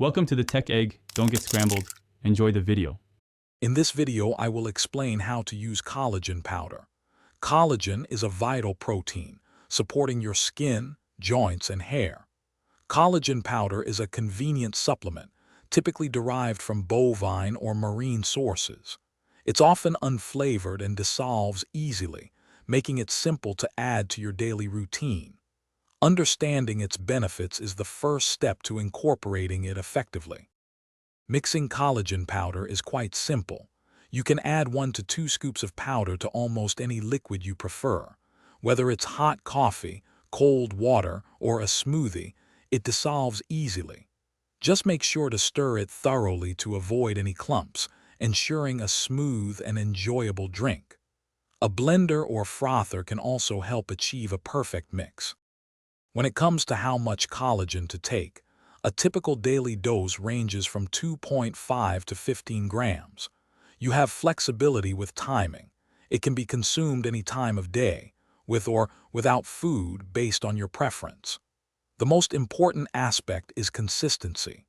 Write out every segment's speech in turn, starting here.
Welcome to the Tech Egg. Don't get scrambled. Enjoy the video. In this video, I will explain how to use collagen powder. Collagen is a vital protein, supporting your skin, joints, and hair. Collagen powder is a convenient supplement, typically derived from bovine or marine sources. It's often unflavored and dissolves easily, making it simple to add to your daily routine. Understanding its benefits is the first step to incorporating it effectively. Mixing collagen powder is quite simple. You can add 1 to 2 scoops of powder to almost any liquid you prefer. Whether it's hot coffee, cold water, or a smoothie, it dissolves easily. Just make sure to stir it thoroughly to avoid any clumps, ensuring a smooth and enjoyable drink. A blender or frother can also help achieve a perfect mix. When it comes to how much collagen to take, a typical daily dose ranges from 2.5 to 15 grams. You have flexibility with timing. It can be consumed any time of day, with or without food based on your preference. The most important aspect is consistency.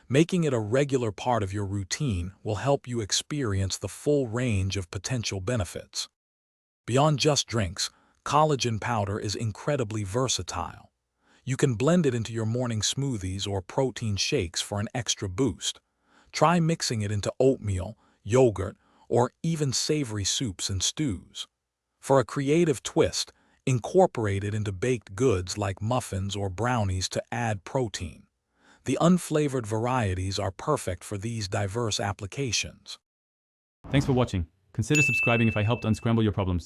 Making it a regular part of your routine will help you experience the full range of potential benefits. Beyond just drinks, collagen powder is incredibly versatile. You can blend it into your morning smoothies or protein shakes for an extra boost. Try mixing it into oatmeal, yogurt, or even savory soups and stews. For a creative twist, incorporate it into baked goods like muffins or brownies to add protein. The unflavored varieties are perfect for these diverse applications. Thanks for watching. Consider subscribing if I helped unscramble your problems.